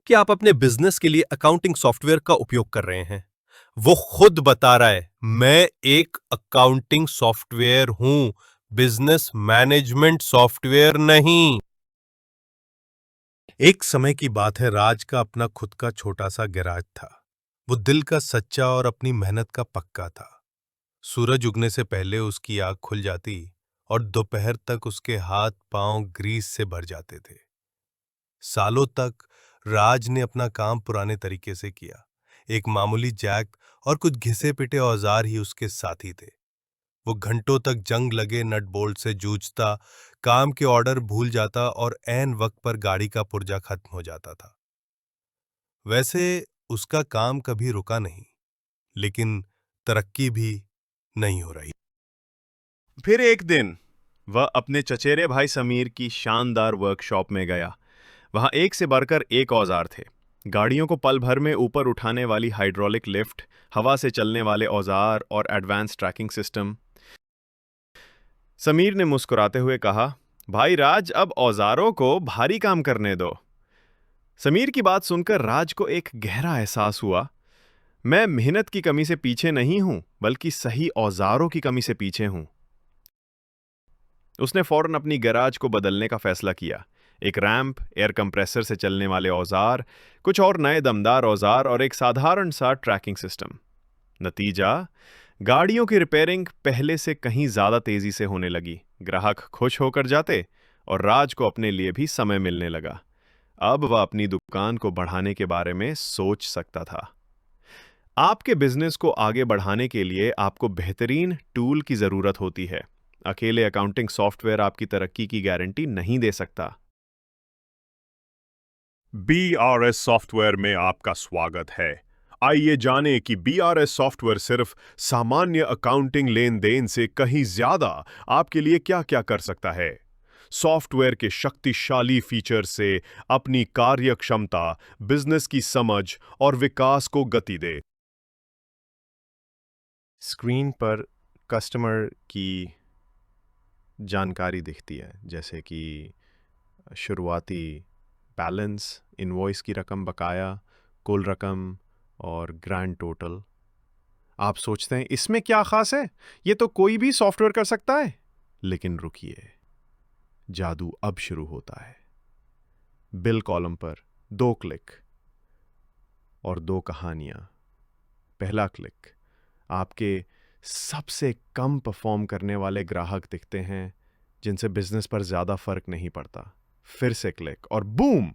कि आप अपने बिजनेस के लिए अकाउंटिंग सॉफ्टवेयर का उपयोग कर रहे हैं। वो खुद बता रहा है, मैं एक अकाउंटिंग सॉफ्टवेयर हूं, बिजनेस मैनेजमेंट सॉफ्टवेयर नहीं। एक समय की बात है, राज का अपना खुद का छोटा सा गैराज था। वो दिल का सच्चा और अपनी मेहनत का पक्का था। सूरज उगने से पहले उसकी आंख खुल जाती और दोपहर तक उसके हाथ पांव ग्रीस से भर जाते थे। सालों तक राज ने अपना काम पुराने तरीके से किया। एक मामूली जैक और कुछ घिसे पिटे औजार ही उसके साथी थे। वो घंटों तक जंग लगे नट बोल्ट से जूझता, काम के ऑर्डर भूल जाता और ऐन वक्त पर गाड़ी का पुर्जा खत्म हो जाता था। वैसे उसका काम कभी रुका नहीं, लेकिन तरक्की भी नहीं हो रही। फिर एक दिन वह अपने चचेरे भाई समीर की शानदार वर्कशॉप में गया। वहां एक से बढ़कर एक औजार थे। गाड़ियों को पल भर में ऊपर उठाने वाली हाइड्रोलिक लिफ्ट, हवा से चलने वाले औजार और एडवांस ट्रैकिंग सिस्टम। समीर ने मुस्कुराते हुए कहा, भाई राज, अब औजारों को भारी काम करने दो। समीर की बात सुनकर राज को एक गहरा एहसास हुआ। मैं मेहनत की कमी से पीछे नहीं हूं, बल्कि सही औजारों की कमी से पीछे हूं। उसने फौरन अपनी गैराज को बदलने का फैसला किया। एक रैंप, एयर कंप्रेसर से चलने वाले औजार, कुछ और नए दमदार औजार और एक साधारण सा ट्रैकिंग सिस्टम। नतीजा, गाड़ियों की रिपेयरिंग पहले से कहीं ज्यादा तेजी से होने लगी। ग्राहक खुश होकर जाते और राज को अपने लिए भी समय मिलने लगा। अब वह अपनी दुकान को बढ़ाने के बारे में सोच सकता था। आपके बिजनेस को आगे बढ़ाने के लिए आपको बेहतरीन टूल की जरूरत होती है। अकेले अकाउंटिंग सॉफ्टवेयर आपकी तरक्की की गारंटी नहीं दे सकता। BRS सॉफ्टवेयर में आपका स्वागत है। आइए जानें कि BRS सॉफ्टवेयर सिर्फ सामान्य अकाउंटिंग लेन देन से कहीं ज्यादा आपके लिए क्या क्या कर सकता है। सॉफ्टवेयर के शक्तिशाली फीचर से अपनी कार्यक्षमता, बिजनेस की समझ और विकास को गति दे। स्क्रीन पर कस्टमर की जानकारी दिखती है, जैसे कि शुरुआती बैलेंस, इनवॉइस की रकम, बकाया, कुल रकम और ग्रैंड टोटल। आप सोचते हैं इसमें क्या खास है, ये तो कोई भी सॉफ्टवेयर कर सकता है। लेकिन रुकिए, जादू अब शुरू होता है। बिल कॉलम पर 2 क्लिक और 2 कहानियां। पहला क्लिक, आपके सबसे कम परफॉर्म करने वाले ग्राहक दिखते हैं, जिनसे बिजनेस पर ज्यादा फर्क नहीं पड़ता। फिर से क्लिक और बूम,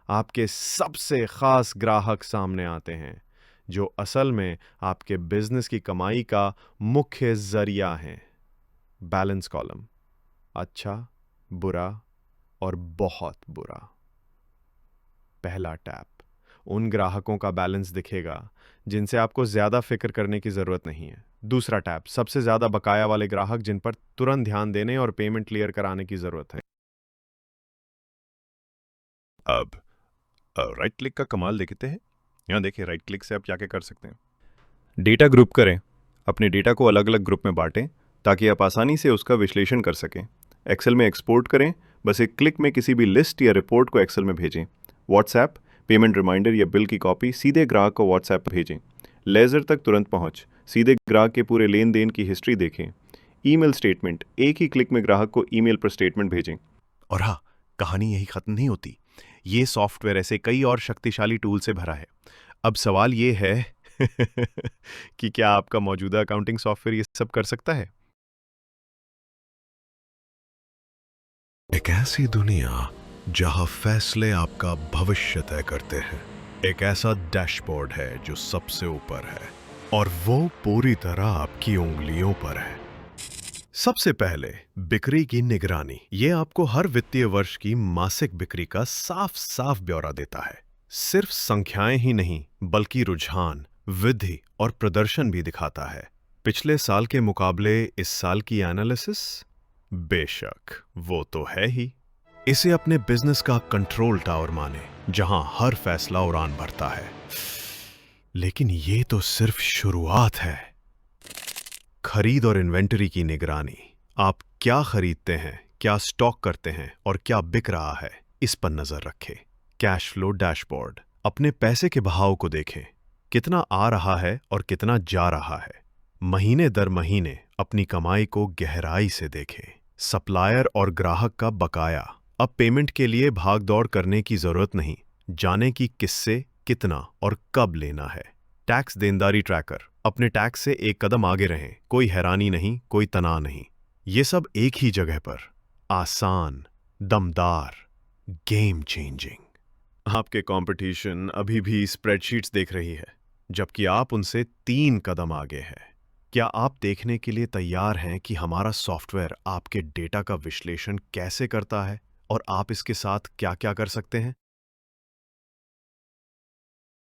आपके सबसे खास ग्राहक सामने आते हैं, जो असल में आपके बिजनेस की कमाई का मुख्य जरिया हैं। बैलेंस कॉलम, अच्छा, बुरा और बहुत बुरा। पहला टैप, उन ग्राहकों का बैलेंस दिखेगा जिनसे आपको ज्यादा फिक्र करने की जरूरत नहीं है। दूसरा टैप, सबसे ज्यादा बकाया वाले ग्राहक, जिन पर तुरंत ध्यान देने और पेमेंट क्लियर कराने की जरूरत है। अब राइट क्लिक का कमाल देखते हैं। यहाँ देखिए, राइट क्लिक से आप क्या क्या कर सकते हैं। डेटा ग्रुप करें। अपने डेटा को अलग अलग ग्रुप में बांटें ताकि आप आसानी से उसका विश्लेषण कर सकें। एक्सेल में एक्सपोर्ट करें। बस एक क्लिक में किसी भी लिस्ट या रिपोर्ट को एक्सेल में भेजें। व्हाट्सएप, पेमेंट रिमाइंडर या बिल की कॉपी सीधे ग्राहक को व्हाट्सएप पर भेजें। लेजर तक तुरंत पहुंच, सीधे ग्राहक के पूरे लेन देन की हिस्ट्री देखें। ईमेल स्टेटमेंट, एक ही क्लिक में ग्राहक को ईमेल पर स्टेटमेंट भेजें। और हाँ, कहानी यही खत्म नहीं होती। ये सॉफ्टवेयर ऐसे कई और शक्तिशाली टूल से भरा है। अब सवाल ये है कि क्या आपका मौजूदा अकाउंटिंग सॉफ्टवेयर ये सब कर सकता है? एक ऐसी दुनिया जहां फैसले आपका भविष्य तय करते हैं। एक ऐसा डैशबोर्ड है जो सबसे ऊपर है और वो पूरी तरह आपकी उंगलियों पर है। सबसे पहले बिक्री की निगरानी। ये आपको हर वित्तीय वर्ष की मासिक बिक्री का साफ साफ ब्यौरा देता है। सिर्फ संख्याएं ही नहीं, बल्कि रुझान, वृद्धि और प्रदर्शन भी दिखाता है। पिछले साल के मुकाबले इस साल की एनालिसिस, बेशक वो तो है ही। इसे अपने बिजनेस का कंट्रोल टावर माने, जहां हर फैसला उड़ान भरता है। लेकिन ये तो सिर्फ शुरुआत है। खरीद और इन्वेंटरी की निगरानी। आप क्या खरीदते हैं, क्या स्टॉक करते हैं और क्या बिक रहा है, इस पर नजर रखें। कैश फ्लो डैशबोर्ड, अपने पैसे के बहाव को देखें, कितना आ रहा है और कितना जा रहा है। महीने दर महीने अपनी कमाई को गहराई से देखें। सप्लायर और ग्राहक का बकाया। अब पेमेंट के लिए भागदौड़ करने की जरूरत नहीं, जाने की किससे, कितना और कब लेना है। टैक्स देनदारी ट्रैकर। अपने टैक्स से एक कदम आगे रहें, कोई हैरानी नहीं, कोई तनाव नहीं। ये सब एक ही जगह पर। आसान, दमदार, गेम चेंजिंग। आपके कंपटीशन अभी भी स्प्रेडशीट्स देख रही है, जबकि आप उनसे 3 कदम आगे हैं। क्या आप देखने के लिए तैयार हैं कि हमारा सॉफ्टवेयर आपके डेटा का विश्लेषण कैसे करता है और आप इसके साथ क्या क्या कर सकते हैं?